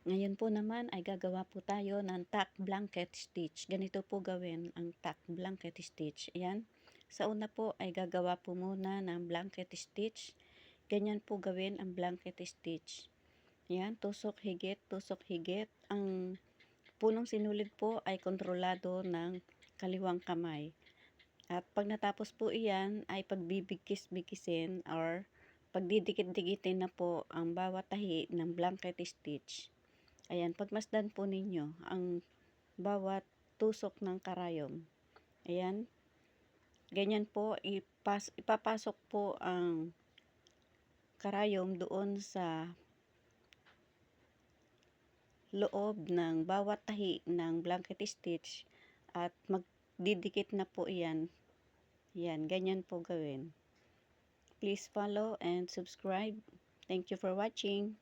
Ngayon po naman ay gagawa po tayo ng tack blanket stitch. Ganito po gawin ang tack blanket stitch. Ayan. Sa una po ay gagawa po muna ng blanket stitch. Ganyan po gawin ang blanket stitch. Ayan, tusok higit. Ang punong sinulid po ay kontrolado ng kaliwang kamay. At pag natapos po iyan ay pagbibigkis-bikisin or pagdidikit-dikitin na po ang bawat tahi ng blanket stitch. Ayan, pagmasdan po ninyo ang bawat tusok ng karayom. Ayan, ganyan po, ipapasok po ang karayom doon sa loob ng bawat tahi ng blanket stitch at magdidikit na po iyan. Yan, ganyan po gawin. Please follow and subscribe. Thank you for watching.